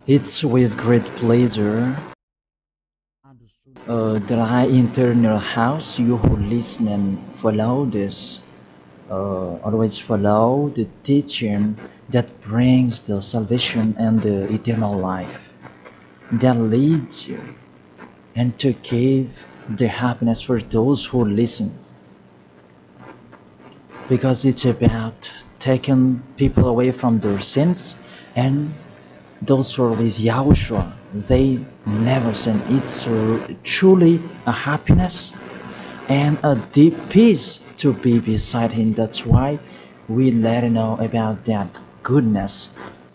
It's with great pleasure that I enter your house. You who listen and follow this, always follow the teaching that brings the salvation and the eternal life, that leads you and to give the happiness for those who listen. Because it's about taking people away from their sins, and those who are with Yahushua, they never sin. It's truly a happiness and a deep peace to be beside Him. That's why we let you know about that goodness.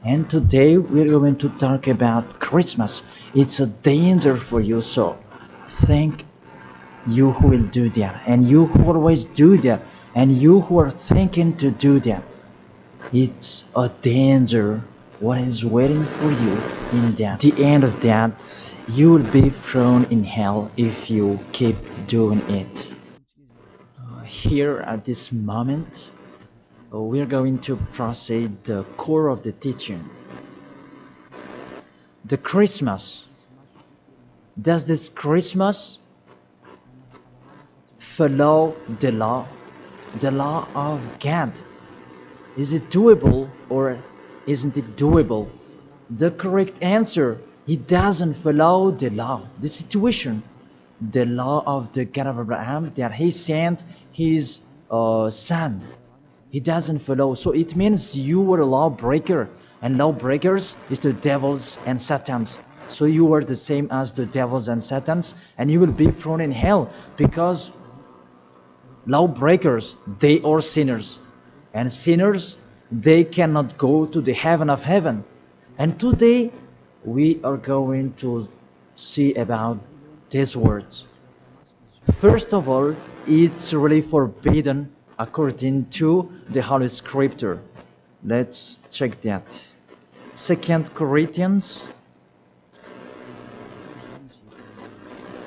And today we're going to talk about Christmas. It's a danger for you, so thank you who will do that, and you who always do that, and you who are thinking to do that. It's a danger what is waiting for you in that. The end of that, you will be thrown in hell if you keep doing it. Here at this moment, we're going to proceed the core of the teaching. The Christmas. Does this Christmas follow the law of God? Is it doable or isn't it doable? The correct answer, he doesn't follow the law, the situation, the law of the God of Abraham that he sent his son. He doesn't follow. So it means you were a lawbreaker, and lawbreakers is the devils and satans. So you are the same as the devils and satans, and you will be thrown in hell because lawbreakers, they are sinners, and sinners, they cannot go to the heaven of heaven. And today we are going to see about these words. First of all, it's really forbidden according to the Holy Scripture. Let's check that. 2 Corinthians,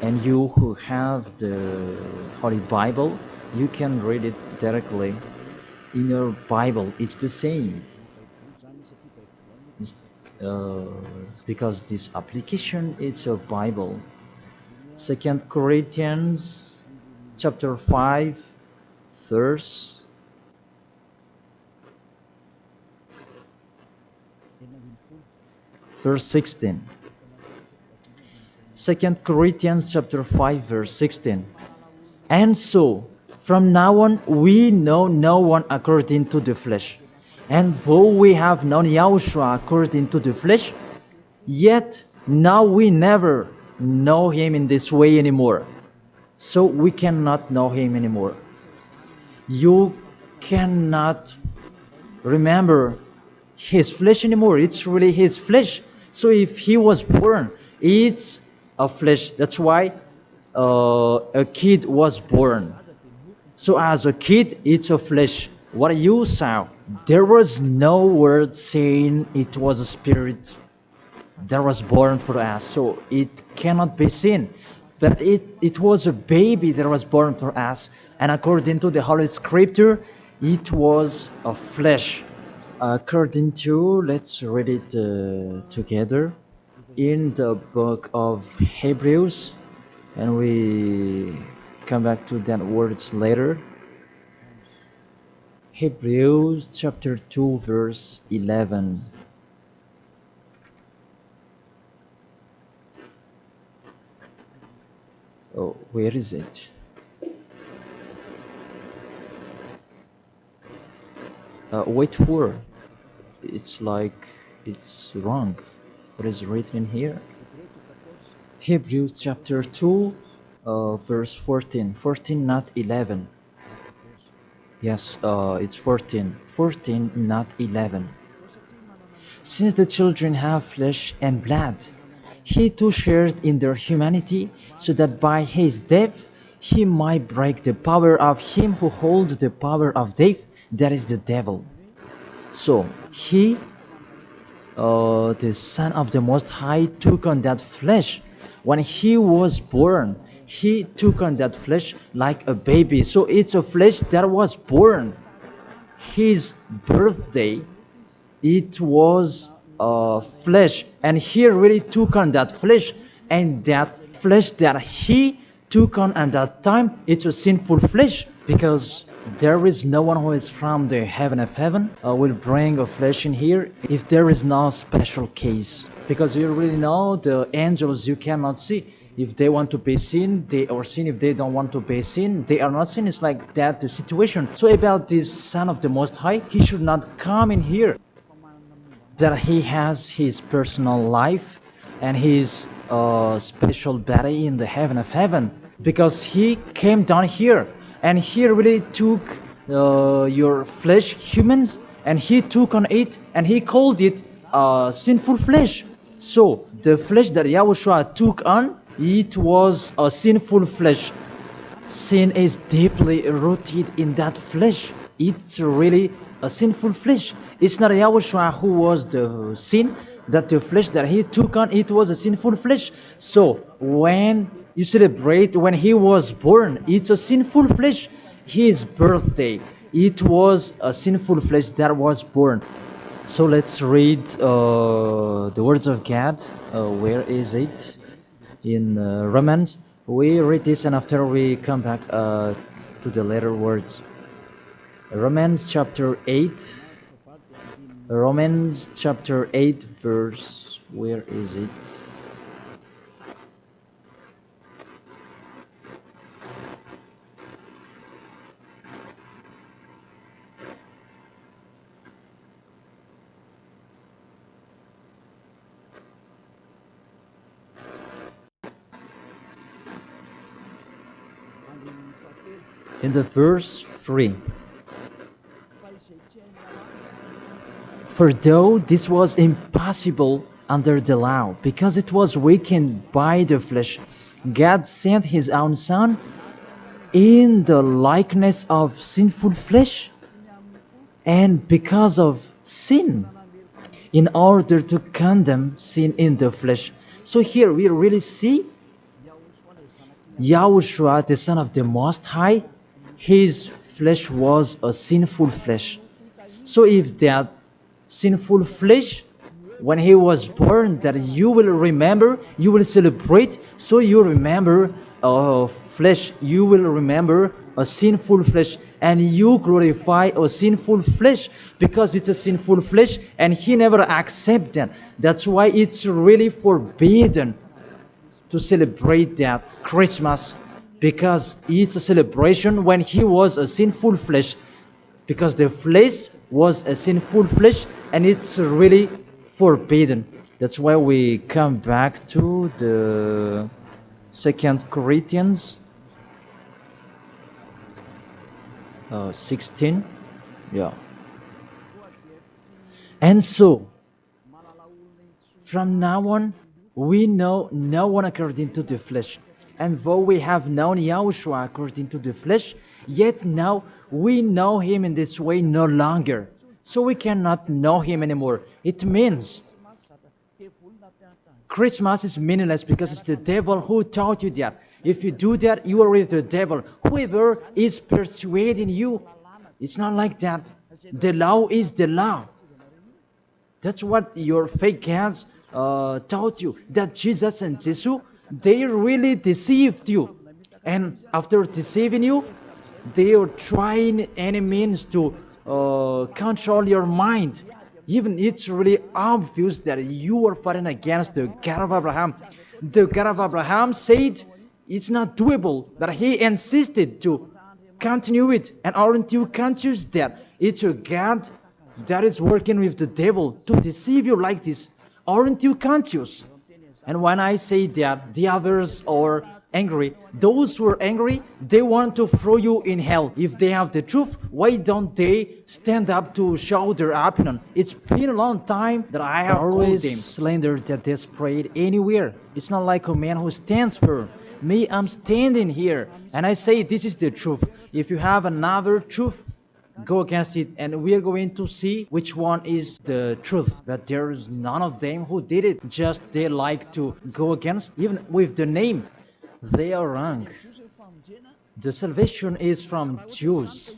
and you who have the Holy Bible, you can read it directly in your Bible. It's the same. Because this application, it's a Bible. 2 Corinthians chapter 5 verse 16. 2 Corinthians chapter 5 verse 16. And so, from now on, we know no one according to the flesh. And though we have known Yahushua according to the flesh, yet now we never know him in this way anymore. So we cannot know him anymore. You cannot remember his flesh anymore. It's really his flesh. So if he was born, it's a flesh. That's why a kid was born. So as a kid, it's a flesh. What you saw, there was no word saying it was a spirit that was born for us. So it cannot be seen. But it was a baby that was born for us. And according to the Holy Scripture, it was a flesh. According to, let's read it together in the book of Hebrews, and we come back to that words later. Hebrews chapter 2 verse 11. Oh, where is it? Wait for. It's like it's wrong. What is written here? Hebrews chapter 2 verse 14. 14, not 11. Yes, it's 14. 14, not 11. Since the children have flesh and blood, he too shared in their humanity, so that by his death he might break the power of him who holds the power of death, that is the devil. So he, the Son of the Most High, took on that flesh. When he was born, he took on that flesh like a baby. So it's a flesh that was born. His birthday, it was flesh, and he really took on that flesh, and that flesh that he took on at that time, it's a sinful flesh, because there is no one who is from the heaven of heaven will bring a flesh in here if there is no special case, because you really know the angels you cannot see. If they want to be seen, they are seen. If they don't want to be seen, they are not seen. It's like that the situation. So about this Son of the Most High, he should not come in here. That he has his personal life and his special body in the heaven of heaven, because he came down here and he really took your flesh, humans, and he took on it and he called it sinful flesh. So the flesh that Yahushua took on, it was a sinful flesh. Sin is deeply rooted in that flesh. It's really a sinful flesh. It's not Yahushua who was the sin, that the flesh that he took on, it was a sinful flesh. So when you celebrate when he was born, it's a sinful flesh. His birthday, it was a sinful flesh that was born. So let's read the words of God. Where is it? In Romans. We read this and after we come back to the later words. Romans chapter 8. Romans chapter 8 verse, where is it? In the verse 3. For though this was impossible under the law, because it was weakened by the flesh, God sent his own Son in the likeness of sinful flesh, and because of sin, in order to condemn sin in the flesh. So here we really see Yahushua, the Son of the Most High, his flesh was a sinful flesh. So if that sinful flesh, when he was born, that you will remember, you will celebrate, so you remember flesh, you will remember a sinful flesh, and you glorify a sinful flesh, because it's a sinful flesh and he never accepts that. That's why it's really forbidden to celebrate that Christmas, because it's a celebration when he was a sinful flesh, because the flesh was a sinful flesh and it's really forbidden. That's why we come back to the 2 Corinthians 16. Yeah. And so from now on we know no one according to the flesh. And though we have known Yahushua according to the flesh, yet now we know him in this way no longer. So we cannot know him anymore. It means Christmas is meaningless because it's the devil who taught you that. If you do that, you are with the devil. Whoever is persuading you, it's not like that. The law is the law. That's what your fake gods taught you, that Jesus and Jesus, they really deceived you. And after deceiving you, they are trying any means to control your mind. Even it's really obvious that you are fighting against the God of Abraham. The God of Abraham said it's not doable, but he insisted to continue it. And aren't you conscious that it's a God that is working with the devil to deceive you like this? Aren't you conscious? And when I say that the others are angry, those who are angry, they want to throw you in hell. If they have the truth, why don't they stand up to show their opinion? It's been a long time that I have always called them slander that they spread anywhere. It's not like a man who stands firm. Me, I'm standing here and I say this is the truth. If you have another truth, go against it, and we are going to see which one is the truth. But there is none of them who did it. Just they like to go against, even with the name. They are wrong. The salvation is from Jews.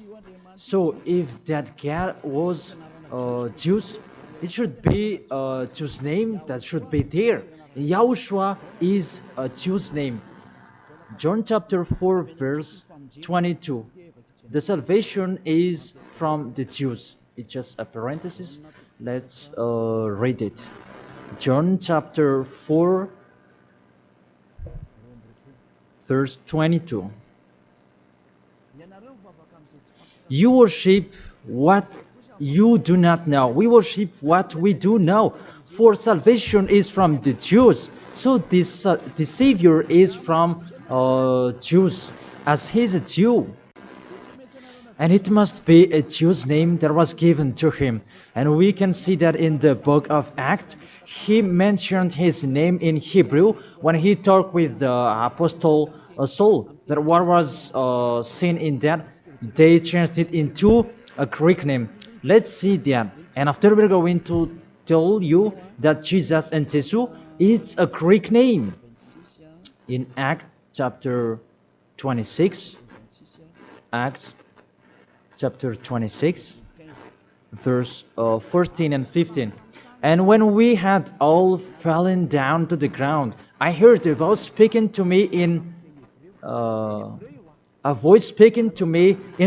So if that God was Jews, It should be a Jew's name that should be there. Yahushua is a Jew's name. John chapter 4 verse 22. The salvation is from the Jews. It's just a parenthesis. Let's read it. John chapter 4 verse 22. You worship what you do not know. We worship what we do know. For salvation is from the Jews. So this the Savior is from Jews, as he's a Jew. And it must be a Jew's name that was given to him. And we can see that in the book of Acts. He mentioned his name in Hebrew when he talked with the apostle Saul. That what was seen in that, they changed it into a Greek name. Let's see that. And after we're going to tell you that Jesus and Jesus is a Greek name. In Acts chapter 26, Acts chapter 26, verse 14 and 15. And when we had all fallen down to the ground, I heard a voice speaking to me in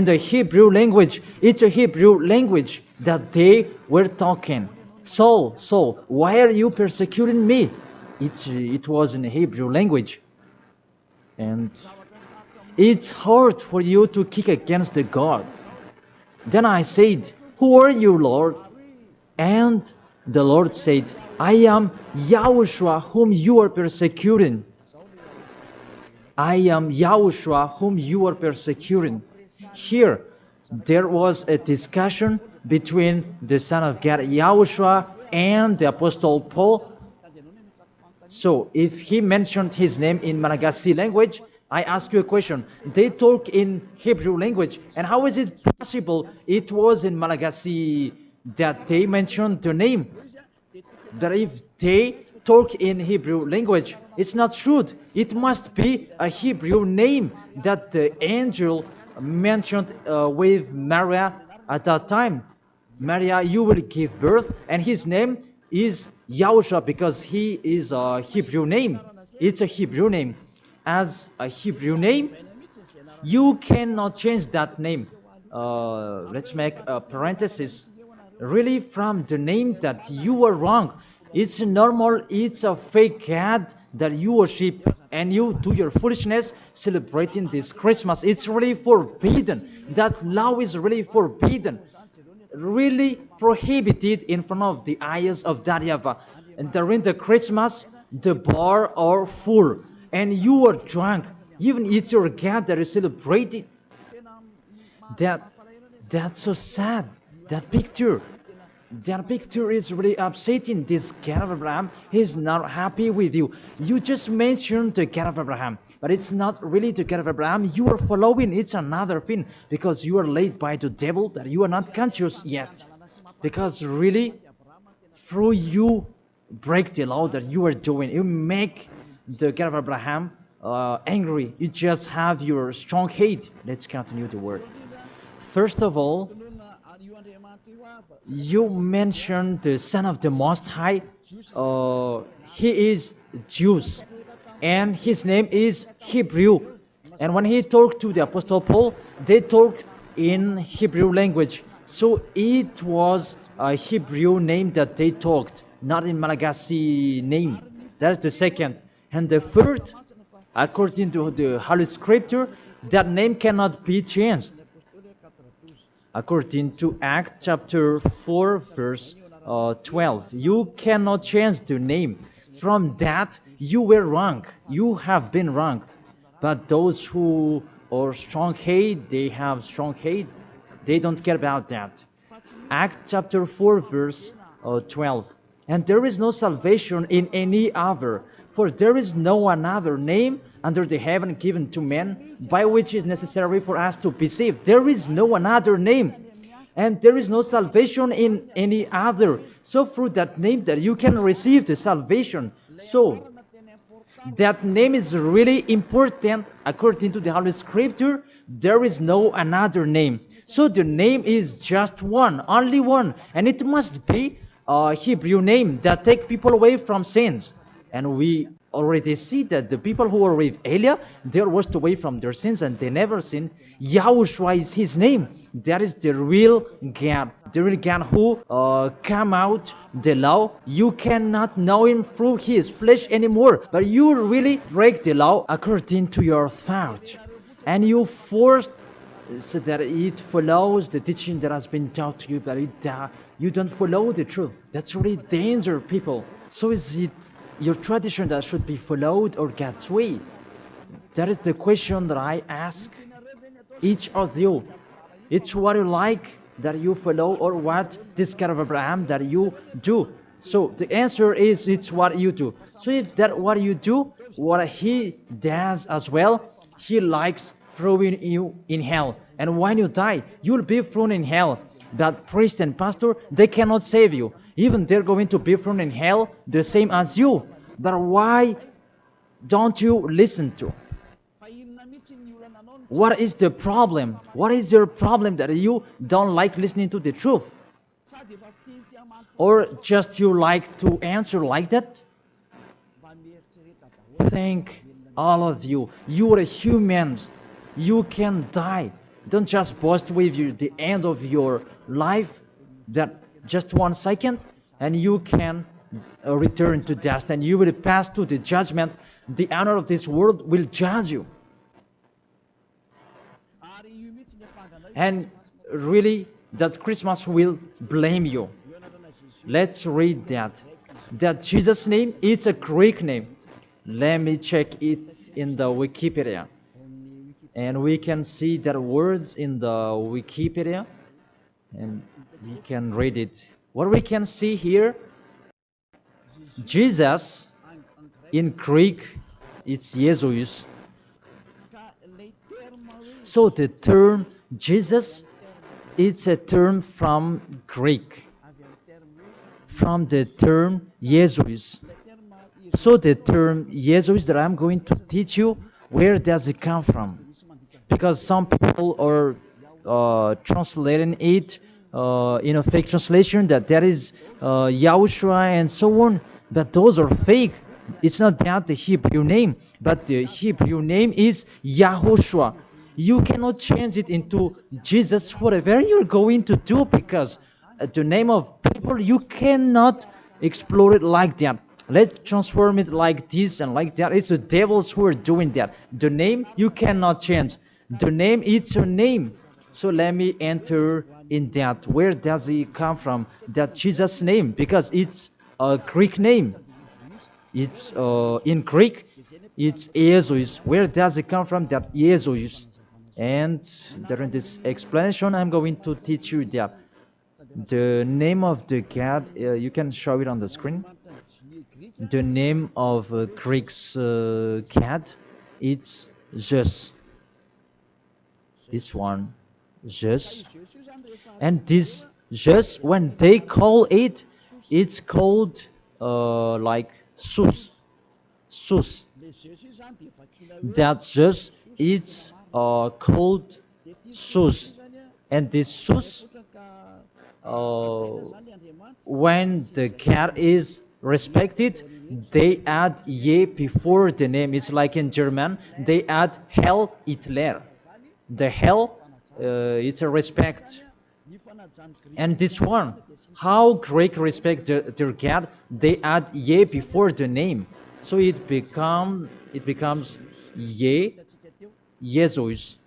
the Hebrew language. It's a Hebrew language that they were talking. Saul, Saul, why are you persecuting me? It was in the Hebrew language. And it's hard for you to kick against the God. Then I said, who are you, Lord? And the Lord said, I am Yahushua whom you are persecuting. I am Yahushua whom you are persecuting. Here, there was a discussion between the Son of God, Yahushua, and the Apostle Paul. So, if he mentioned his name in Malagasy language, I ask you a question. They talk in Hebrew language, and how is it possible it was in Malagasy that they mentioned the name? That if they talk in Hebrew language, it's not true. It must be a Hebrew name that the angel mentioned with Maria at that time. Maria, you will give birth, and his name is Yahushua because he is a Hebrew name. It's a Hebrew name. As a Hebrew name, you cannot change that name. Let's make a parenthesis. Really, from the name that you are wrong. It's normal, it's a fake God that you worship and you do your foolishness celebrating this Christmas. It's really forbidden. That law is really forbidden. Really prohibited in front of the eyes of that YAHVAH. And during the Christmas, the bar are full. And you are drunk. Even it's your God that is celebrated. That's so sad. That picture is really upsetting. This God of Abraham is not happy with you. You just mentioned the God of Abraham, but it's not really the God of Abraham you are following. It's another thing because you are led by the devil that you are not conscious yet. Because really, through you break the law that you are doing, you make the God of Abraham angry. You just have your strong hate. Let's continue the word. First of all, you mentioned the Son of the Most High. He is Jews, and his name is Hebrew. And when he talked to the Apostle Paul, they talked in Hebrew language. So it was a Hebrew name that they talked, not in Malagasy name. That's the second. And the third, according to the Holy Scripture, that name cannot be changed. According to Acts chapter 4, verse 12, you cannot change the name. From that, you were wrong. You have been wrong. But those who are strong hate, they have strong hate. They don't care about that. Acts chapter 4, verse 12. And there is no salvation in any other, for there is no another name under the heaven given to men by which is necessary for us to be saved. There is no another name, and there is no salvation in any other. So through that name that you can receive the salvation. So that name is really important according to the Holy Scripture. There is no another name. So the name is just one, only one, and it must be Hebrew name that take people away from sins. And we already see that the people who were with Elia, they were washed away from their sins and they never sinned. Yahushua is his name. That is the real God. The real God who come out the law. You cannot know him through his flesh anymore. But you really break the law according to your thought. And you forced so that it follows the teaching that has been taught to you, but you don't follow the truth. That's really danger, people. So is it your tradition that should be followed or God's way? That is the question that I ask each of you. It's what you like that you follow or what this God of Abraham that you do. So the answer is it's what you do. So if that what you do, what he does as well, he likes throwing you in hell. And when you die, you'll be thrown in hell. That priest and pastor, they cannot save you. Even they're going to be thrown in hell the same as you. But why don't you listen to? What is the problem? What is your problem that you don't like listening to the truth? Or just you like to answer like that? Thank all of you. You are humans. You can die. Don't just boast with you the end of your life, that just 1 second, and you can return to dust, and you will pass to the judgment. The honor of this world will judge you. And really, that Christmas will blame you. Let's read that. That Jesus' name, it's a Greek name. Let me check it in the Wikipedia. And we can see that words in the Wikipedia. And we can read it. What we can see here, Jesus, in Greek, it's Jesus. So the term Jesus, it's a term from Greek, from the term Jesus. So the term Jesus that I'm going to teach you, where does it come from? Because some people are translating it in a fake translation that is Yahushua and so on, but those are fake. It's not that the Hebrew name, but the Hebrew name is YAHOSHUA. You cannot change it into Jesus, whatever you're going to do, because the name of people, you cannot explore it like that. Let's transform it like this and like that. It's the devils who are doing that. The name, you cannot change. The name, it's your name. So let me enter in that. Where does it come from? That Jesus name, because it's a Greek name. It's in Greek, it's Jesus. Where does it come from? That Jesus. And during this explanation, I'm going to teach you that the name of the God, you can show it on the screen. The name of Greek's God, it's Zeus. This one, Zeus. And this Zeus, when they call it, it's called like Sus. Sus. That Zeus, it's called Sus. And this Sus, when the God is respected, they add ye before the name. It's like in German, they add Hell Hitler. The hell, it's a respect. And this one, how Greek respect their God, they add ye before the name. So it becomes ye, Jesus.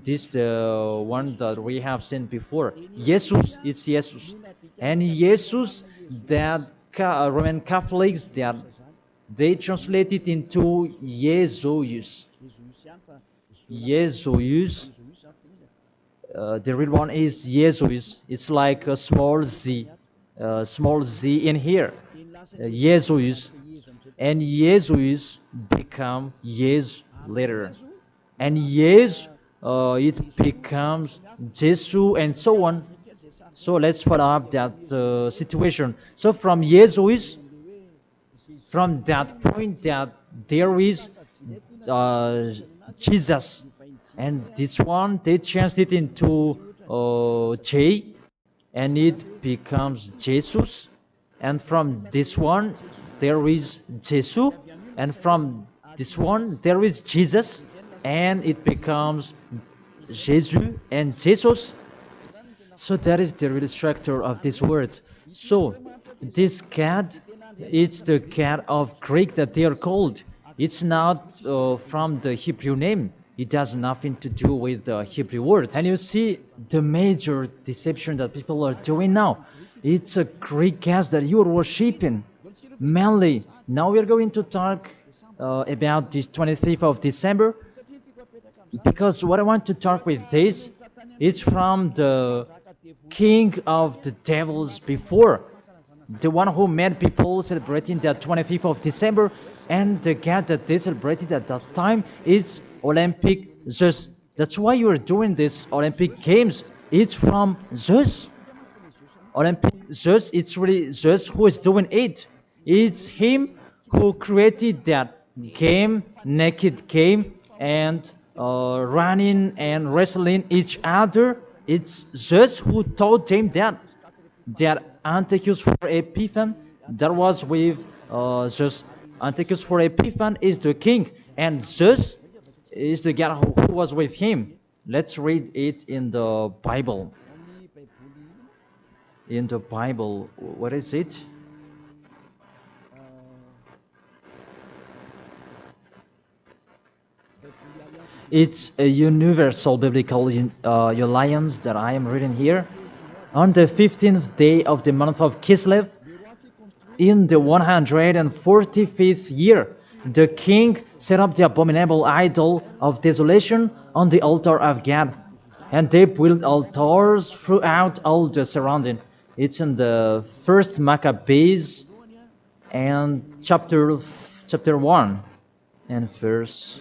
This the one that we have seen before. Jesus, it's Jesus. And Jesus, that Roman Catholics, that they translate it into Jesus. Jesus. The real one is Jesus. It's like a small z in here. Jesus. And Jesus become Yes later. And Yes, it becomes Jesu and so on. So let's follow up that situation. So from Jesus, from that point that there is Jesus, and this one they changed it into J, and it becomes Jesus. And from this one, there is Jesus. And from this one, there is Jesus. And it becomes Jesus and Jesus. So that is the real structure of this word. So this cat, it's the cat of Greek that they are called. It's not from the Hebrew name. It has nothing to do with the Hebrew word. And you see the major deception that people are doing now. It's a Greek cat that you are worshipping. Mainly, now we are going to talk about this 25th of December, because what I want to talk with this, it's from the king of the devils before, the one who made people celebrating the 25th of December, and the god that they celebrated at that time is Olympic Zeus. That's why you are doing this Olympic Games. It's from Zeus. Olympic Zeus, it's really Zeus who is doing it. It's him who created that game, naked game, and running and wrestling each other. It's Zeus who taught them that Antiochus for Epiphan, that was with Zeus. Antiochus for Epiphan is the king, and Zeus is the god who was with him. Let's read it in the Bible. In the Bible, what is it? It's a universal biblical alliance that I am reading here. On the 15th day of the month of Kislev, in the 145th year, the king set up the abominable idol of desolation on the altar of God, and they built altars throughout all the surrounding. It's in the first Maccabees and chapter 1 and verse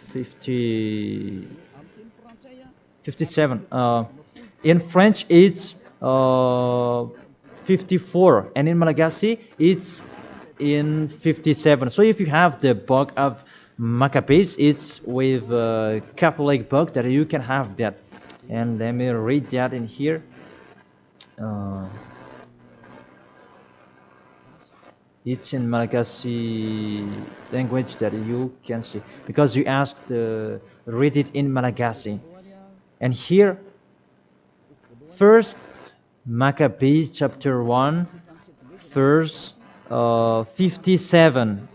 57. In French, it's 54, and in Malagasy, it's in 57. So if you have the book of Maccabees, it's with a Catholic book that you can have that. And let me read that in here. It's in Malagasy language that you can see, because you asked read it in Malagasy. And here, first Maccabees chapter 1 verse 57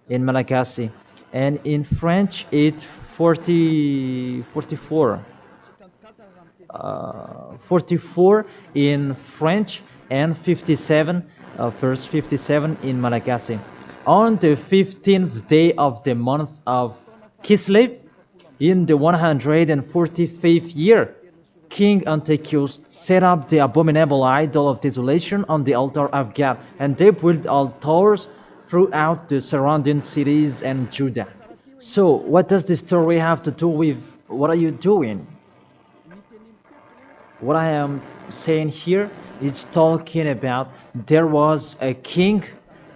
in Malagasy, and in French it's 44 in French, and 57 verse 57 in Malagasy. On the 15th day of the month of Kislev, in the 145th year, King Antiochus set up the abominable idol of desolation on the altar of God, and they built altars throughout the surrounding cities and Judah. So, what does this story have to do with what are you doing? What I am saying here is talking about there was a king,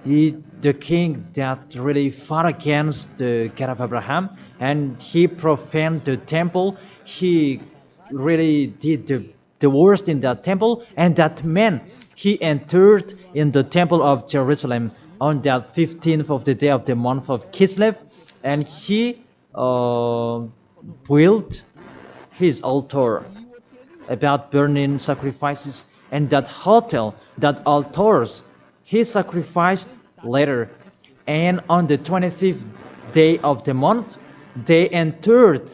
the king that really fought against the God of Abraham, and he profaned the temple. He really did the worst in that temple, and that man, he entered in the temple of Jerusalem on that 15th of the day of the month of Kislev, and he built his altar about burning sacrifices, and that hotel, that altars, he sacrificed later. And on the 25th day of the month, they entered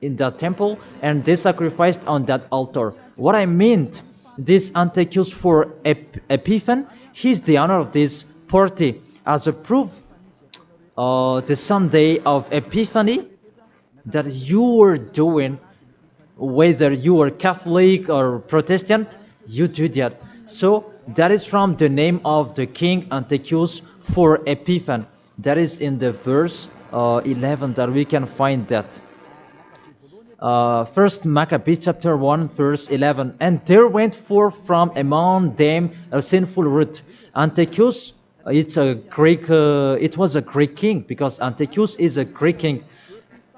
in that temple and they sacrificed on that altar. What I mean, this Antiochus for Epiphan, he's the owner of this party. As a proof, the Sunday of Epiphany that you were doing, whether you are Catholic or Protestant, you do that. So that is from the name of the king Antiochus for Epiphan. That is in the verse 11 that we can find that. First Maccabees chapter 1 verse 11. And there went forth from among them a sinful root. Antiochus, it was a Greek king, because Antiochus is a Greek king.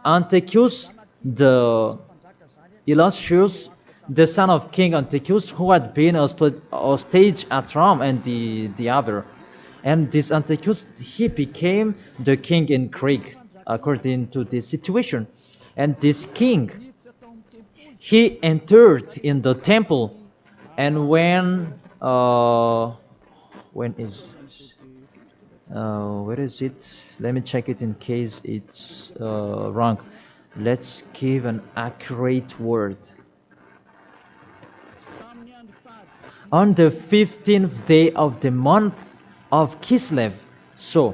Antiochus, the Illustrious, the son of King Antiochus, who had been a stage at Rome and the other. And this Antiochus, he became the king in Greek, according to this situation. And this king, he entered in the temple, and when is it? Where is it? Let me check it in case it's wrong. Let's give an accurate word. On the 15th day of the month of Kislev. So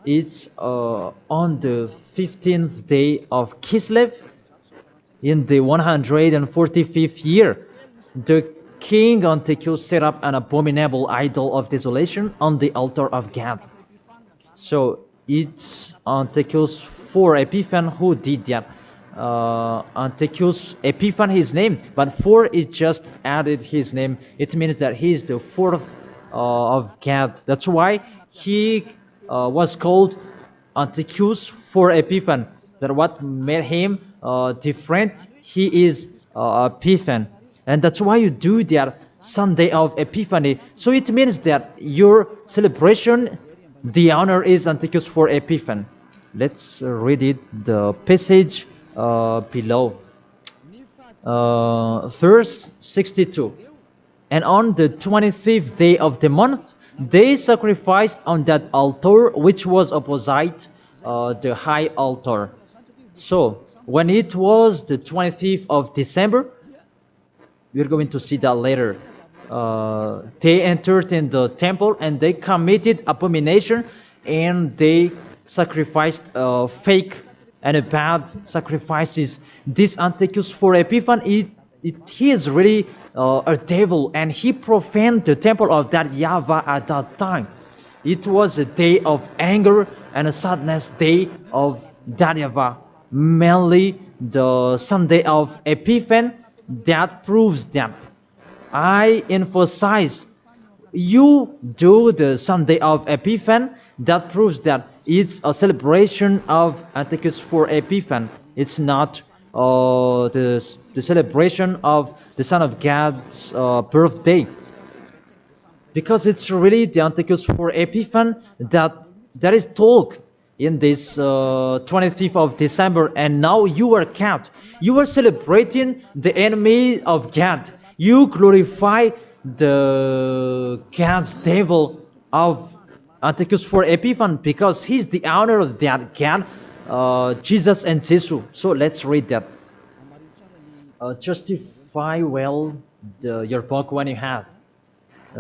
it's on the 15th day of Kislev in the 145th year. The king Antiochus set up an abominable idol of desolation on the altar of God. So it's Antiochus for Epiphan who did that. Antiochus Epiphan his name, but for it just added his name. It means that he is the fourth of God. That's why he was called Antiochus for Epiphan. That what made him different. He is Epiphan, and that's why you do that Sunday of Epiphany. So it means that your celebration, the honor is Antiochus for Epiphan. Let's read it, the passage below. Verse 62. And on the 25th day of the month, they sacrificed on that altar which was opposite the high altar. So when it was the 25th of December, we're going to see that later. They entered in the temple and they committed abomination, and they sacrificed fake and bad sacrifices. This Antiochus for Epiphan, he is really a devil, and he profaned the temple of that YAHVAH at that time. It was a day of anger and a sadness day of that YAHVAH. Mainly the Sunday of Epiphan, that proves that. I emphasize, you do the Sunday of Epiphan, that proves that it's a celebration of Antiochus for Epiphan. It's not the celebration of the Son of God's birthday. Because it's really the Antiochus for Epiphan that is told in this 25th of December, and now you are kept. You are celebrating the enemy of God. You glorify the God's devil of Antiochus for Epiphan, because he's the honor of that God, Jesus and Jesus. So let's read that. Justify well your book when you have.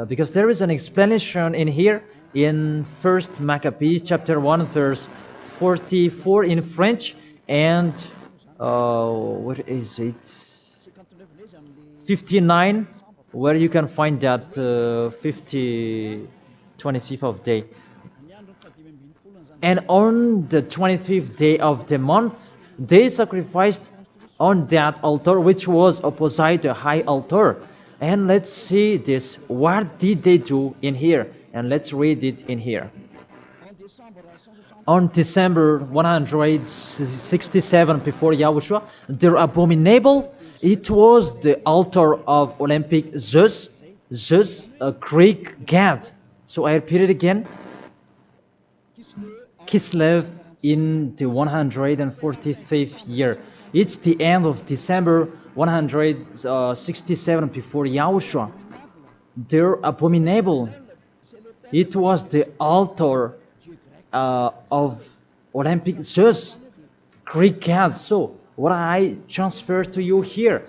Because there is an explanation in here in 1st Maccabees chapter 1 verse 44 in French, and what is it, 59, where you can find that 25th of day. And on the 25th day of the month, they sacrificed on that altar which was opposite the high altar. And let's see this. What did they do in here? And let's read it in here. On December 167 before Yahushua, their abominable, it was the altar of Olympic Zeus, a Greek god. So I repeat it again. Kislev in the 145th year. It's the end of December 167 before Yahushua. Their abominable, it was the altar of Olympic Zeus, Greek god. So what I transfer to you here,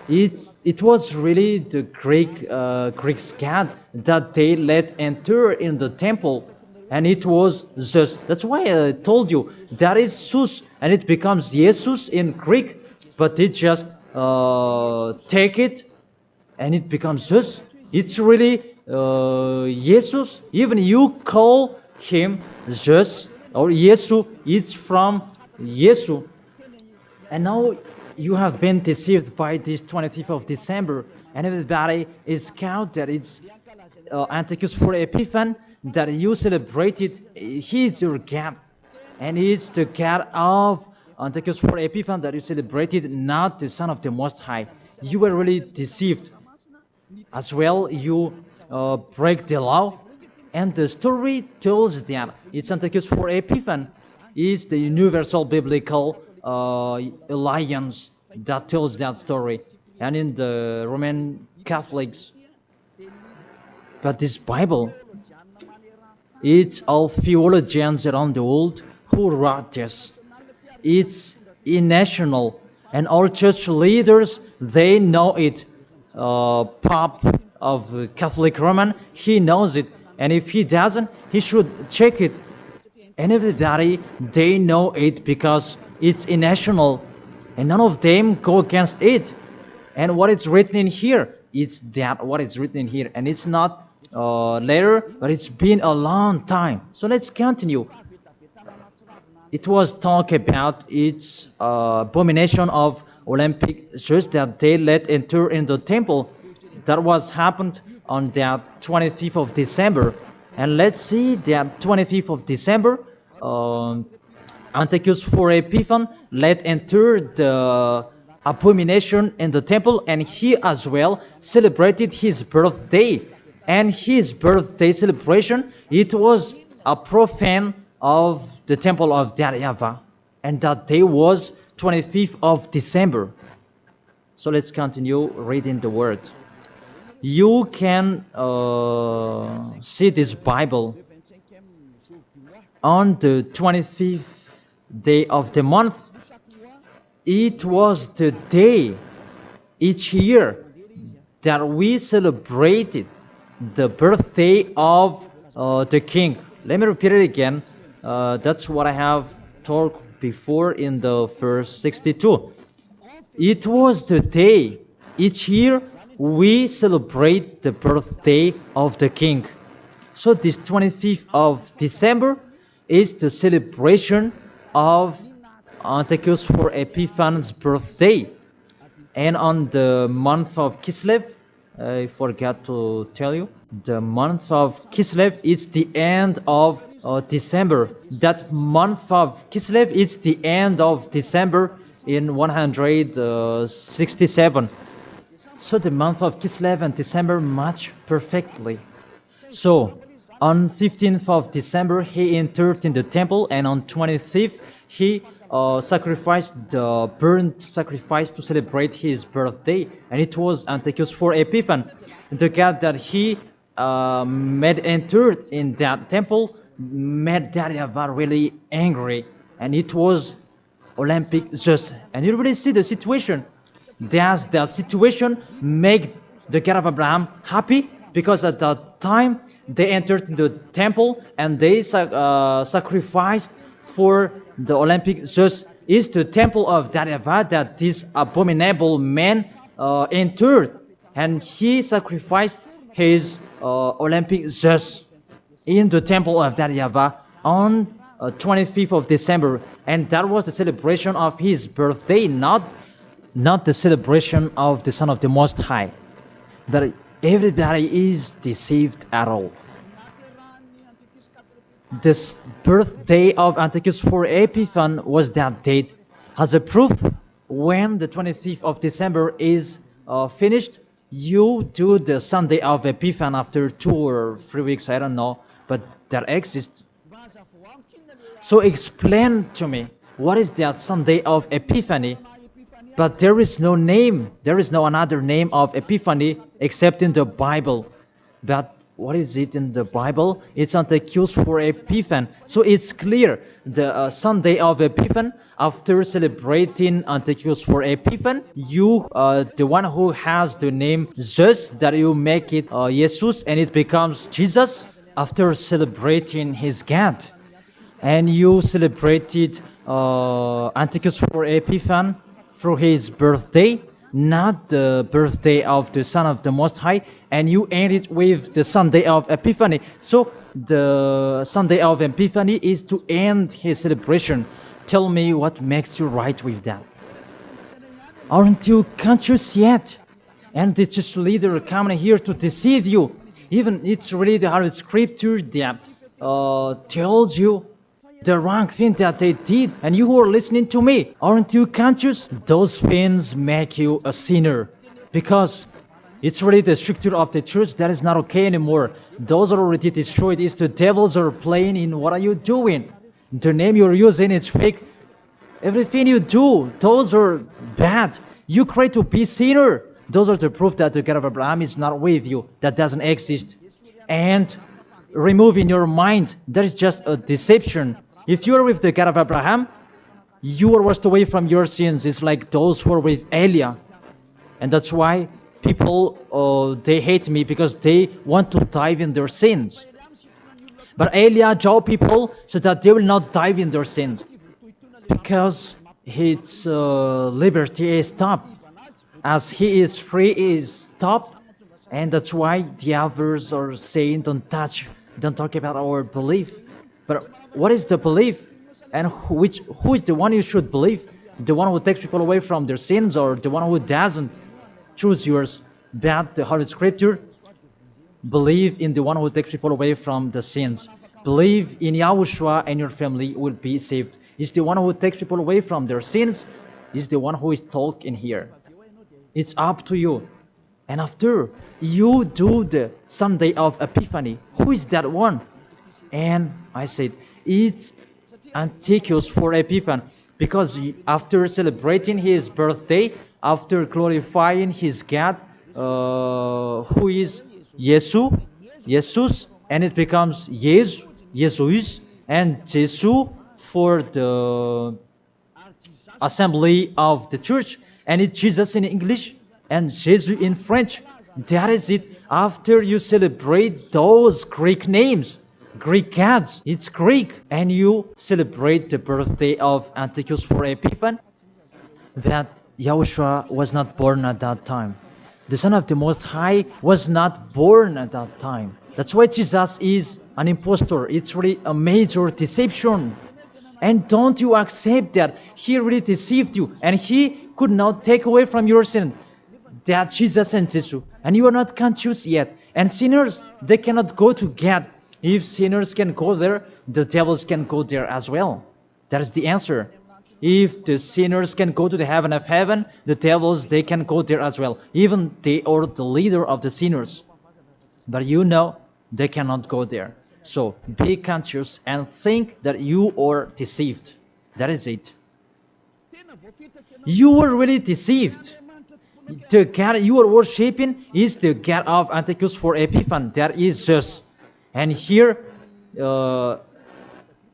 it was really the Greek god that they let enter in the temple, and it was Zeus. That's why I told you that is Zeus, and it becomes Jesus in Greek, but they just take it and it becomes Zeus. It's really Jesus. Even you call him Zeus or Yesu, it's from Yesu. And now you have been deceived by this 25th of December, and everybody is count that it's Antiochus for Epiphan, that you celebrated. He is your God, and it's the God of Antiochus for Epiphan that you celebrated not the Son of the Most High. You were really deceived. As well, you break the law. And the story tells that it's Antiochus for Epiphan is the universal biblical alliance that tells that story. And in the Roman Catholics, but this Bible, it's all theologians around the world who wrote this. It's national, and all church leaders, they know it. Pope of Catholic Roman, he knows it, and if he doesn't, he should check it. And everybody, they know it because it's national, and none of them go against it. And what is written in here, it's that what is written in here, and it's not later, but it's been a long time. So let's continue. It was talk about its abomination of Olympic Jews that they let enter in the temple. That was happened on that 25th of December. And let's see that 25th of December, Antiochus for Epiphan let enter the abomination in the temple, and he as well celebrated his birthday. And his birthday celebration, it was a profane of the temple of YAHVAH, and that day was 25th of December. So let's continue reading the word. You can see this Bible on the 25th day of the month. It was the day each year that we celebrated the birthday of the king. Let me repeat it again. That's what I have talked before in the verse 62. It was the day each year we celebrate the birthday of the king. So this 25th of December is the celebration of Antiochus for Epiphan's birthday. And on the month of Kislev, I forgot to tell you, the month of Kislev is the end of December. That month of Kislev is the end of December in 167. So the month of Kislev and December match perfectly. So on 15th of December he entered in the temple, and on 25th he sacrificed the burnt sacrifice to celebrate his birthday, and it was Antiochus for Epiphan. The God that he made entered in that temple made YAHVAH really angry, and it was Olympic Zeus. And you really see the situation. Does that situation make the God of Abraham happy? Because at that time they entered in the temple and they sacrificed for the Olympic Zeus. Is the temple of YAHVAH that this abominable man entered, and he sacrificed his Olympic Zeus in the temple of YAHVAH on 25th of December, and that was the celebration of his birthday, not the celebration of the Son of the Most High. That everybody is deceived at all. This birthday of Antiochus for Epiphan was that date. As a proof, when the 25th of December is finished, you do the Sunday of Epiphan after 2 or 3 weeks, I don't know, but that exists. So explain to me, what is that Sunday of Epiphany? But there is no name, there is no another name of Epiphany except in the Bible. But what is it in the Bible? It's Antiochus for Epiphan. So it's clear, the Sunday of Epiphan, after celebrating Antiochus for Epiphan, you, the one who has the name Zeus, that you make it Jesus, and it becomes Jesus, after celebrating his God. And you celebrated Antiochus for Epiphan through his birthday, not the birthday of the Son of the Most High, and you end it with the Sunday of Epiphany. So the Sunday of Epiphany is to end his celebration. Tell me what makes you right with that. Aren't you conscious yet? And the church leader coming here to deceive you. Even it's really the Holy Scripture that tells you the wrong thing that they did. And you who are listening to me, aren't you conscious? Those things make you a sinner, because it's really the structure of the church that is not okay anymore. Those are already destroyed. It's the devils are playing in what are you doing. The name you're using is fake. Everything you do, those are bad. You try to be sinner. Those are the proof that the God of Abraham is not with you. That doesn't exist. And remove in your mind, that is just a deception. If you are with the God of Abraham, you are washed away from your sins. It's like those who are with Elia. And that's why people, they hate me, because they want to dive in their sins. But Elia told people so that they will not dive in their sins, because his liberty is stopped. As he is free, he is stopped. And that's why the others are saying, don't talk about our belief. But what is the belief? And who is the one you should believe? The one who takes people away from their sins, or the one who doesn't? Choose yours. But the Holy Scripture, believe in the one who takes people away from the sins. Believe in Yahushua and your family will be saved. It's the one who takes people away from their sins. It's the one who is talking here. It's up to you. And after you do the Sunday of Epiphany, who is that one? And I said, it's Antiochus for Epiphany, because after celebrating his birthday, after glorifying his God, who is Jesus, and it becomes Jesus, and Jesus for the assembly of the church, and it's Jesus in English, and Jesus in French. That is it. After you celebrate those Greek names, Greek gods, it's Greek, and you celebrate the birthday of Antiochus for Epiphany, that Yahushua was not born at that time. The Son of the Most High was not born at that time. That's why Jesus is an impostor. It's really a major deception. And don't you accept that he really deceived you, and he could not take away from your sin. That Jesus and Jesus, and you are not conscious yet. And sinners, they cannot go to God. If sinners can go there, the devils can go there as well. That is the answer. If the sinners can go to the heaven of heaven, the devils, they can go there as well. Even they are the leader of the sinners. But you know, they cannot go there. So be conscious and think that you are deceived. That is it. You were really deceived. The God you are worshipping is the God of Antiochus for Epiphany. That is Zeus. And here,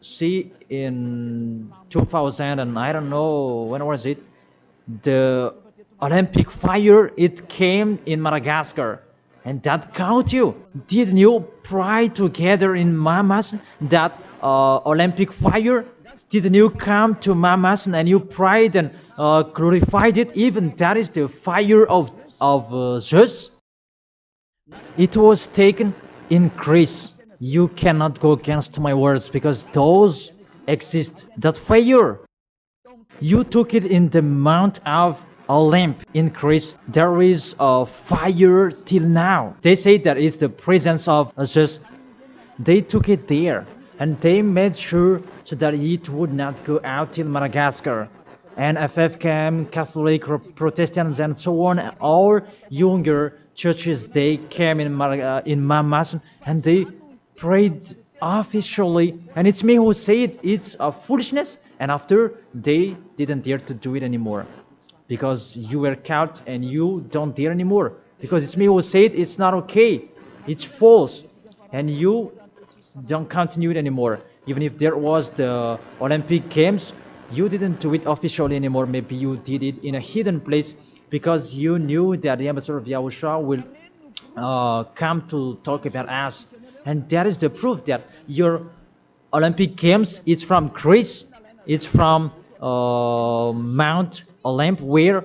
see, in 2000, and I don't know, when was it? The Olympic fire, it came in Madagascar. And that caught you. Didn't you pray together in Mamas that Olympic fire? Didn't you come to Mamas and you prayed and glorified it? Even that is the fire of Zeus. It was taken in Greece. You cannot go against my words, because those exist. That fire, you took it in the Mount of Olymp in Greece. There is a fire till now. They say that it's the presence of Zeus. They took it there, and they made sure so that it would not go out till Madagascar. And FFKM, Catholic, Protestants, and so on, all younger churches, they came in Mamas, and they prayed officially. And it's me who said it's a foolishness, and after they didn't dare to do it anymore, because you were caught and you don't dare anymore, because it's me who said it's not okay, it's false, and you don't continue it anymore. Even if there was the Olympic Games, you didn't do it officially anymore. Maybe you did it in a hidden place, because you knew that the ambassador of YAHOSHUAH will come to talk about us. And that is the proof that your Olympic Games, it's from Greece, it's from Mount Olymp, where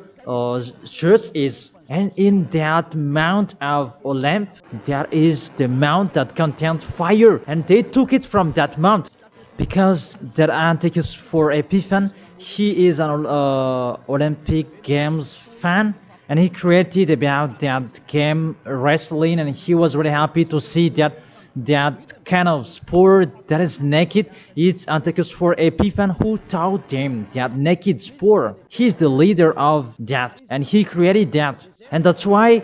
Zeus is. And in that Mount of Olymp, there is the mount that contains fire. And they took it from that mount, because that Antiochus for Epiphany, he is an Olympic Games fan, and he created about that game wrestling, and he was really happy to see that that kind of sport that is naked. It's Antiochus for Epiphan who taught them that naked sport. He's the leader of that, and he created that, and that's why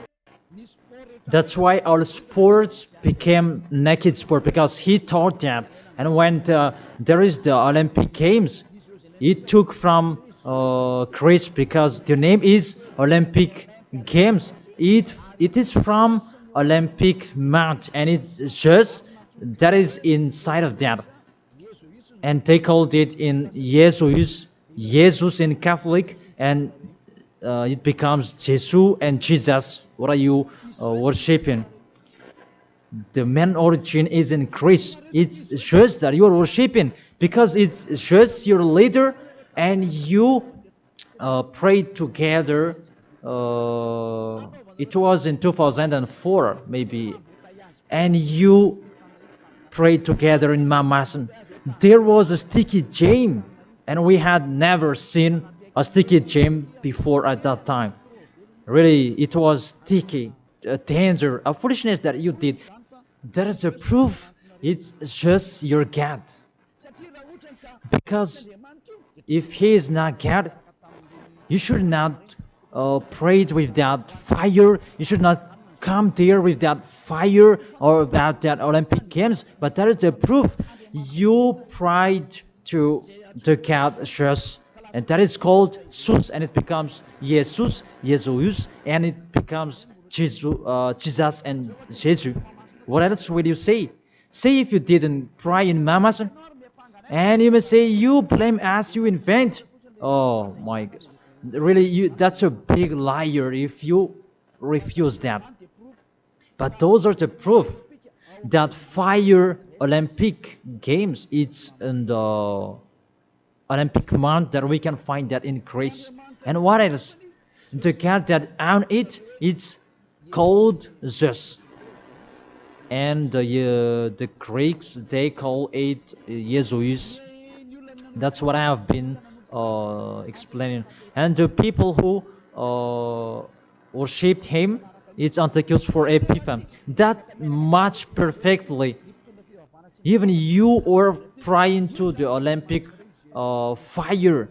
all sports became naked sport, because he taught that. And when there is the Olympic Games, it took from Greece, because the name is Olympic Games. It is from Olympic Mount, and it's just that is inside of that, and they called it in Jesus in Catholic, and it becomes Jesus and Jesus. What are you worshiping? The main origin is in Greece. It's just that you are worshiping because it's just your leader, and you pray together. It was in 2004 maybe, and you pray together in Mamasan. There was a sticky jam, and we had never seen a sticky jam before at that time. Really, it was sticky, a danger, a foolishness that you did. That is a proof. It's just your God. Because if He is not God, you should not pray with that fire. You should not come there with that fire or about that Olympic Games. But that is the proof. You prayed to the God just, and that is called Jesus, and it becomes Jesus, and it becomes Jesus and Jesus. What else will you say? Say if you didn't pray in Mamasan, and you may say you blame us, you invent. Oh my God. Really, that's a big liar if you refuse that. But those are the proof that fire Olympic Games, it's in the Olympic month that we can find that in Greece. And what else? The God that owned it, it's called Zeus. And the Greeks, they call it Jesus. That's what I have been explaining. And the people who worshipped him, it's Antiochus for Epiphan. That much perfectly. Even you are praying to the Olympic fire.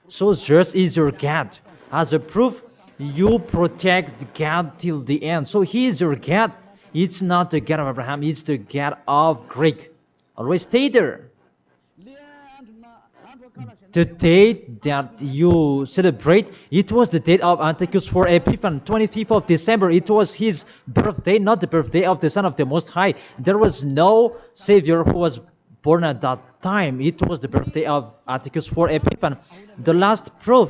So Zeus is your God. As a proof, you protect God till the end. So He is your God. It's not the God of Abraham, it's the God of Greek. Always stay there. The date that you celebrate, it was the date of Antiochus for Epiphan, 25th of December. It was his birthday, not the birthday of the Son of the Most High. There was no Savior who was born at that time. It was the birthday of Antiochus for Epiphan. The last proof,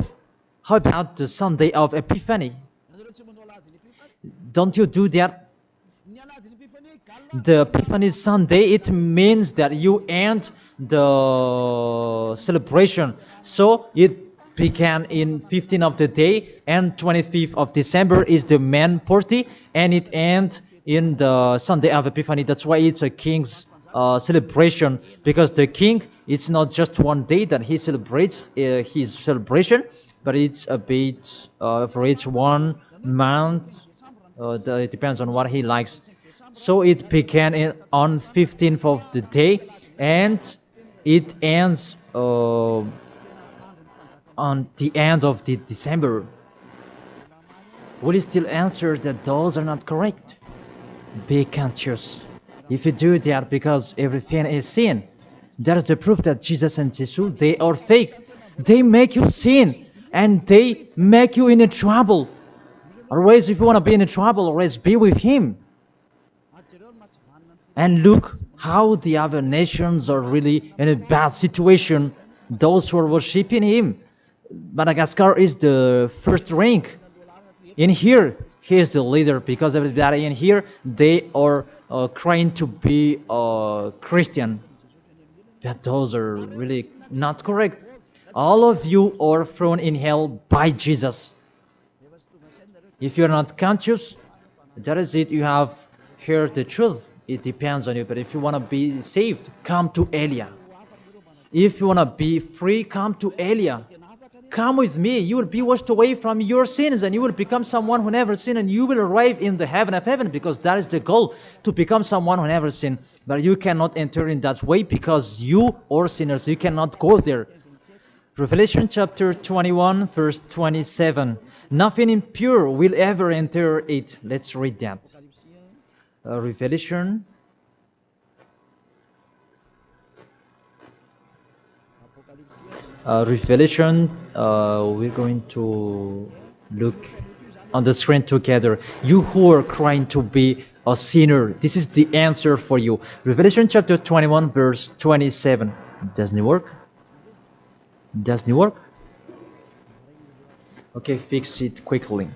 how about the Sunday of Epiphany? Don't you do that? The Epiphany Sunday, it means that you end the celebration. So it began in 15th of the day, and 25th of December is the main party, and it ends in the Sunday of Epiphany. That's why it's a king's celebration, because the king, it's not just one day that he celebrates his celebration, but it's a bit for each 1 month. It depends on what he likes. So it began on 15th of the day, and it ends on the end of the December. Will you still answer that those are not correct? Be conscious. If you do that, because everything is sin, that is the proof that Jesus and Jesus, they are fake. They make you sin, and they make you in a trouble. Always, if you want to be in a trouble, always be with Him. And look how the other nations are really in a bad situation. Those who are worshipping Him. Madagascar is the first rank. In here, he is the leader, because everybody in here, they are trying to be Christian. But those are really not correct. All of you are thrown in hell by Jesus. If you're not conscious, that is it. You have heard the truth. It depends on you. But if you want to be saved, come to Elia. If you want to be free, come to Elia. come with me. You will be washed away from your sins, and you will become someone who never sinned, and you will arrive in the heaven of heaven, because that is the goal, to become someone who never sinned. But you cannot enter in that way, because you are sinners. You cannot go there. Revelation chapter 21, verse 27. Nothing impure will ever enter it. Let's read that. Revelation. We're going to look on the screen together. You who are crying to be a sinner, this is the answer for you. Revelation chapter 21, verse 27. Doesn't it work? Doesn't it work? Okay, fix it quickly.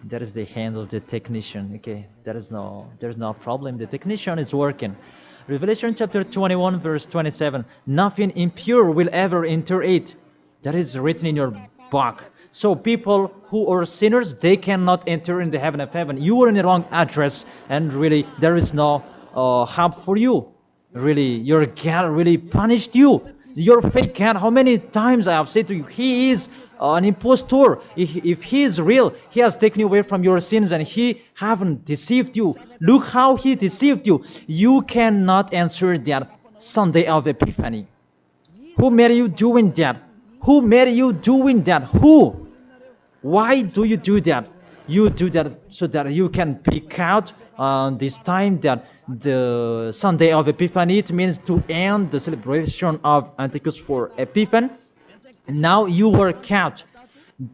That is the hand of the technician. Okay, there's no problem. The technician is working. Revelation chapter 21, verse 27. Nothing impure will ever enter it. That is written in your book. So people who are sinners, they cannot enter in the heaven of heaven. You are in the wrong address, and really there is no help for you. Really, your God really punished you. Your fake God, how many times I have said to you, he is an impostor. If he is real, he has taken you away from your sins, and he haven't deceived you. Look how he deceived you. You cannot answer that Sunday of Epiphany. Who made you doing that? Who made you doing that? Who? Why do you do that? You do that so that you can pick out this time that the Sunday of Epiphany, it means to end the celebration of Antichus for Epiphan. Now you work out.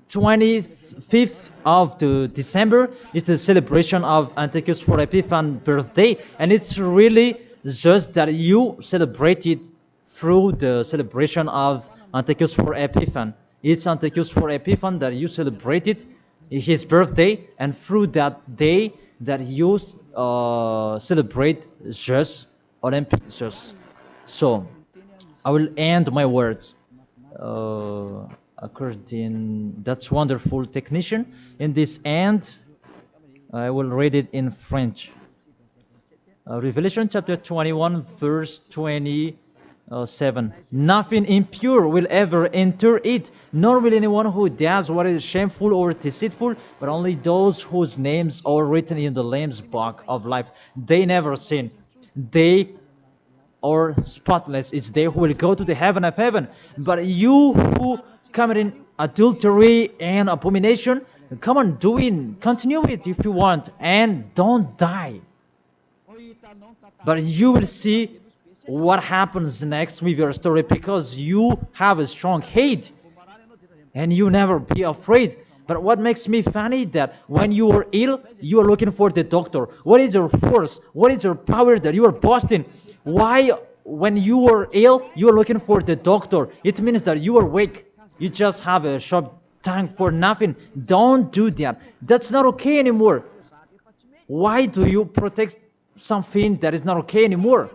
25th of the December is the celebration of Antichus for Epiphan birthday, and it's really just that you celebrate it through the celebration of Antichus for Epiphan. It's Antichus for Epiphan that you celebrate it, his birthday, and through that day that you celebrate just Olympic just. So I will end my words according. That's wonderful, technician. In this end, I will read it in French. Revelation chapter 21, verse 27. Nothing impure will ever enter it, nor will anyone who does what is shameful or deceitful, but only those whose names are written in the Lamb's book of life. They never sin. They are spotless. It's they who will go to the heaven of heaven. But you who commit adultery and abomination, come on, continue it if you want, and don't die. But you will see what happens next with your story, because you have a strong hate and you never be afraid. But what makes me funny that when you are ill, you are looking for the doctor. What is your force? What is your power that you are boasting? Why, when you are ill, you are looking for the doctor? It means that you are weak. You just have a sharp tongue for nothing. Don't do that. That's not okay anymore. Why do you protect something that is not okay anymore?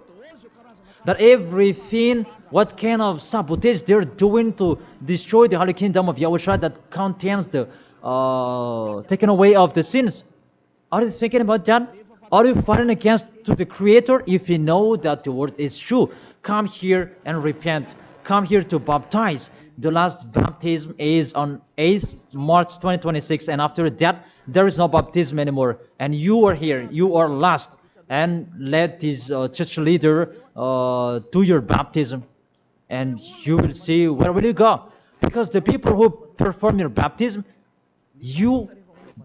That everything, what kind of sabotage they're doing to destroy the Holy Kingdom of YAHOSHUAH that contains the taking away of the sins. Are you thinking about that? Are you fighting against to the Creator? If you know that the word is true, come here and repent. Come here to baptize. The last baptism is on 8th March 2026, and after that, there is no baptism anymore. And you are here. You are lost. And let this church leader do your baptism, and you will see where will you go. Because the people who perform your baptism, you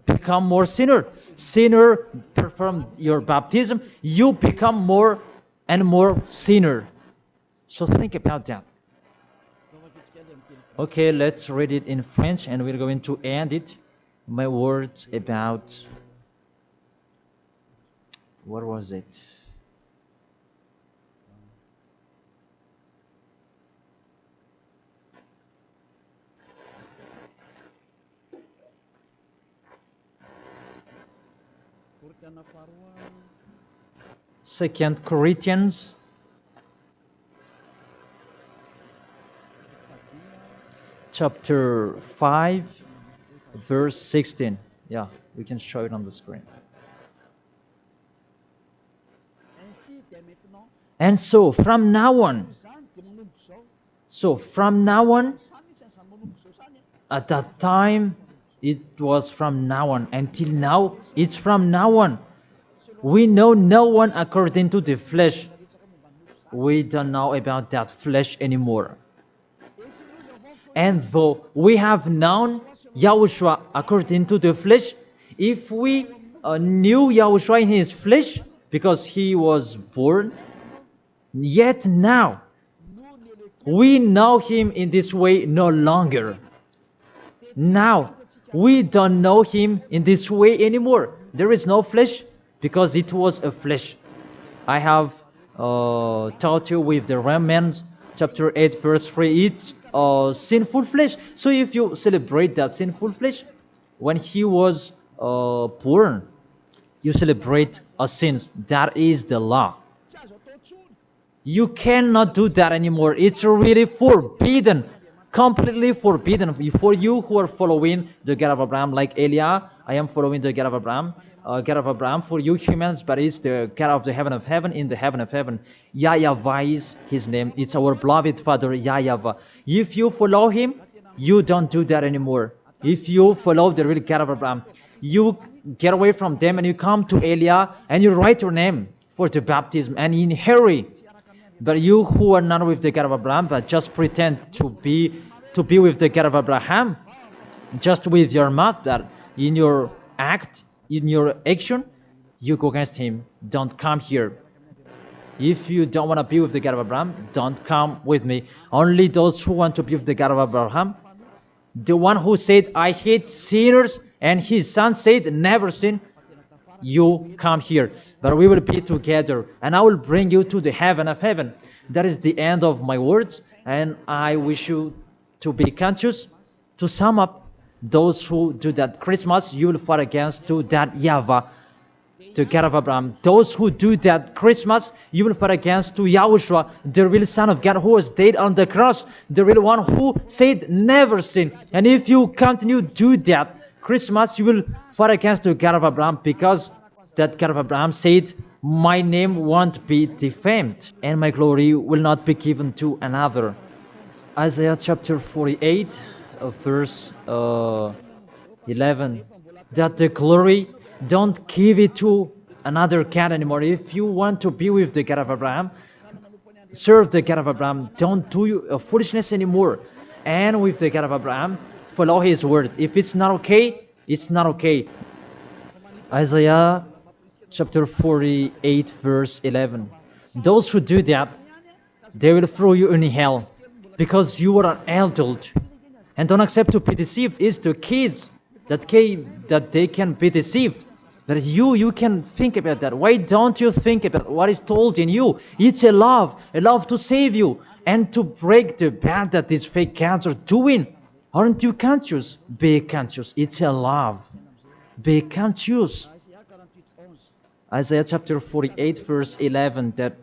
become more sinner. Sinner perform your baptism, you become more and more sinner. So think about that. Okay, let's read it in French, and we're going to end it. My words about, what was it? Second Corinthians chapter 5 verse 16. Yeah, we can show it on the screen. And so from now on, at that time, it was from now on. Until now, it's from now on. We know no one according to the flesh. We don't know about that flesh anymore. And though we have known Yahushua according to the flesh, if we knew Yahushua in his flesh, because he was born, yet now we know him in this way no longer. Now we don't know him in this way anymore. There is no flesh because it was a flesh. I have taught you with the Romans chapter 8 verse 3, it's sinful flesh. So if you celebrate that sinful flesh, when he was born, you celebrate a sin. That is the law. You cannot do that anymore. It's really forbidden, completely forbidden. For you who are following the God of Abraham, like Elia, I am following the God of Abraham. God of Abraham, for you humans, but it's the God of the heaven of heaven, in the heaven of heaven. YAHVAH is his name. It's our beloved Father, YAHVAH. If you follow him, you don't do that anymore. If you follow the real God of Abraham, you get away from them and you come to Elia and you write your name for the baptism and in hurry. But you who are not with the God of Abraham, but just pretend to be with the God of Abraham, just with your mouth, that in your act, in your action, you go against him. Don't come here. If you don't want to be with the God of Abraham, don't come with me. Only those who want to be with the God of Abraham, the one who said, I hate sinners, and his son said, never sin, you come here. But we will be together, and I will bring you to the heaven of heaven. That is the end of my words, and I wish you to be conscious. To sum up, those who do that Christmas, you will fight against to that YAHVAH, the God of Abraham. Those who do that Christmas, you will fight against to Yahushua, the real Son of God who was dead on the cross, the real one who said never sin. And if you continue to do that Christmas, you will fight against the God of Abraham, because that God of Abraham said, my name won't be defamed and my glory will not be given to another. Isaiah chapter 48 verse 11, that the glory, don't give it to another God anymore. If you want to be with the God of Abraham, serve the God of Abraham. Don't do foolishness anymore. And with the God of Abraham, follow his words. If it's not okay, it's not okay. Isaiah chapter 48 verse 11, those who do that, they will throw you in hell, because you are an adult. And don't accept to be deceived. It's the kids that they can be deceived. But you can think about that. Why don't you think about what is told in you? It's a love to save you and to break the bad that these fake gods are doing. Aren't you conscious? Be conscious. It's a love. Be conscious. Isaiah chapter 48 verse 11, that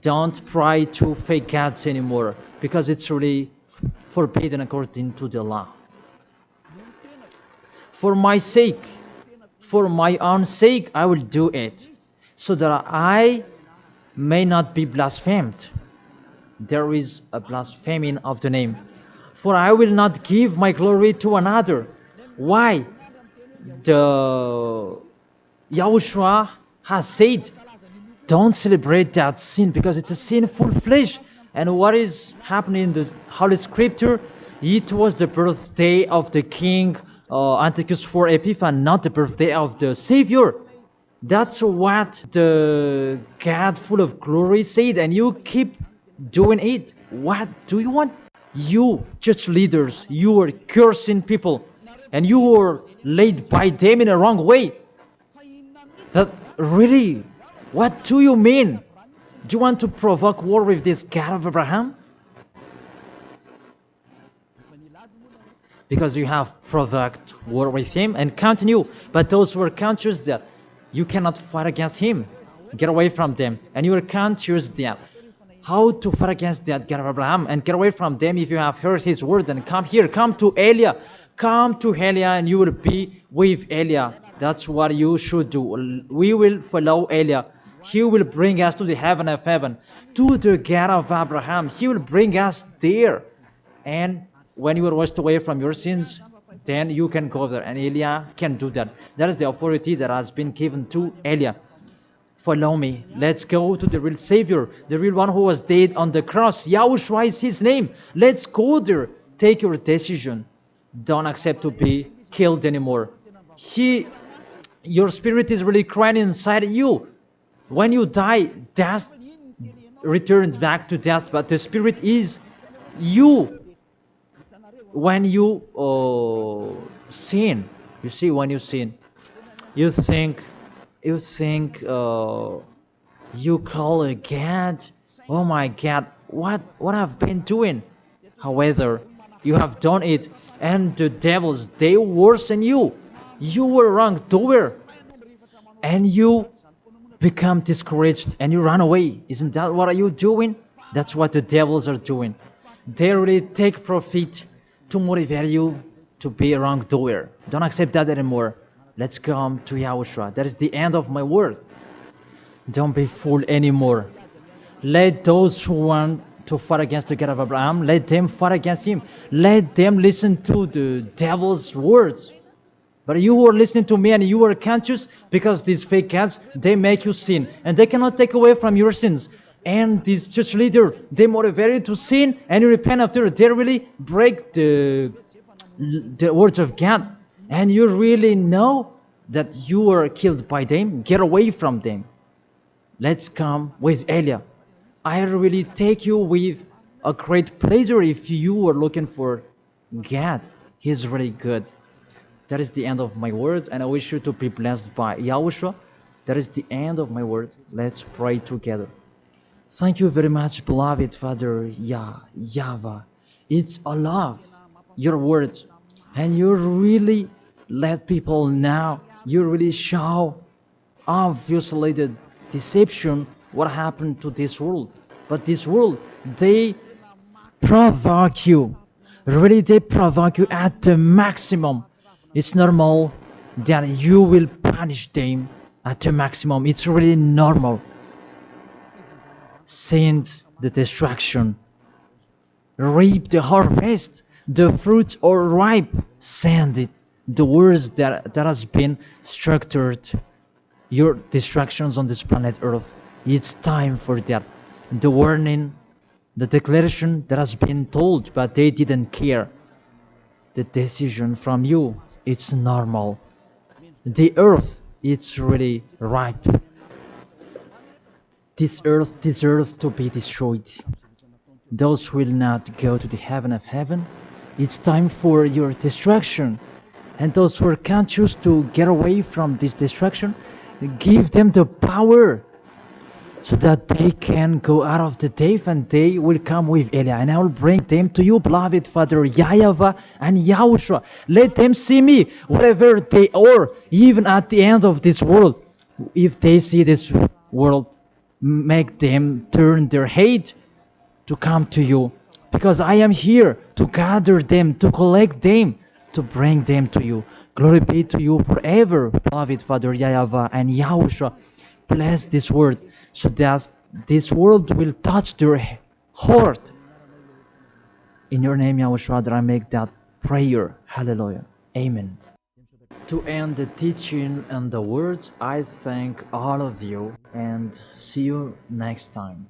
don't pray to fake gods anymore, because it's really forbidden according to the law. For my sake, for my own sake, I will do it, so that I may not be blasphemed. There is a blaspheming of the name. For I will not give my glory to another. Why? The Yahushua has said, don't celebrate that sin, because it's a sinful flesh. And what is happening in the Holy Scripture? It was the birthday of the king Antiochus IV Epiphanes, not the birthday of the Savior. That's what the God full of glory said, and you keep doing it. What do you want? You church leaders, you are cursing people, and you were led by them in a wrong way. That really, what do you mean? Do you want to provoke war with this God of Abraham? Because you have provoked war with him and continue. But those who are conscious that you cannot fight against him, get away from them. And you are conscious that how to fight against that God of Abraham and get away from them. If you have heard his words, and come here, come to Elia. Come to Elia and you will be with Elia. That's what you should do. We will follow Elia. He will bring us to the heaven of heaven, to the God of Abraham. He will bring us there. And when you are washed away from your sins, then you can go there. And Elijah can do that. That is the authority that has been given to Elijah. Follow me. Let's go to the real Savior, the real one who was dead on the cross. Yahushua is his name. Let's go there. Take your decision. Don't accept to be killed anymore. Your spirit is really crying inside you. When you die, death returns back to death, but the spirit is you. When you sin, you see, when you sin, you think you call a God, oh my God, what I've been doing. However, you have done it, and the devils, they worsen you. You were wrongdoer, and you become discouraged, and you run away. Isn't that what are you doing? That's what the devils are doing. They really take profit to motivate you to be a wrongdoer. Don't accept that anymore. Let's come to Yahushua. That is the end of my word. Don't be fooled anymore. Let those who want to fight against the God of Abraham, let them fight against him. Let them listen to the devil's words. But you who are listening to me and you are conscious, because these fake gods, they make you sin. And they cannot take away from your sins. And this church leader, they motivate you to sin, and you repent after. They really break the words of God. And you really know that you were killed by them. Get away from them. Let's come with Elia. I really take you with a great pleasure if you are looking for God. He's really good. That is the end of my words, and I wish you to be blessed by Yahushua. That is the end of my words. Let's pray together. Thank you very much, beloved Father YAHVAH. It's a love, your words, and you really let people know. You really show obviously the deception, what happened to this world. But this world, they provoke you. Really, they provoke you at the maximum. It's normal that you will punish them at the maximum. It's really normal. Send the destruction. Reap the harvest. The fruits are ripe. Send it. The words that has been structured. Your destructions on this planet Earth. It's time for that. The warning, the declaration that has been told, but they didn't care. The decision from you, it's normal. The earth, it's really ripe. This earth deserves to be destroyed. Those who will not go to the heaven of heaven, it's time for your destruction. And those who are conscious to get away from this destruction, give them the power so that they can go out of the cave, and they will come with Elia. And I will bring them to you, beloved Father YAHVAH and Yahushua. Let them see me wherever they are, even at the end of this world. If they see this world, make them turn their head to come to you. Because I am here to gather them, to collect them, to bring them to you. Glory be to you forever, beloved Father YAHVAH and Yahushua. Bless this word, so that this world will touch their heart. In your name, Yahushua, that I make that prayer. Hallelujah. Amen. To end the teaching and the words, I thank all of you, and see you next time.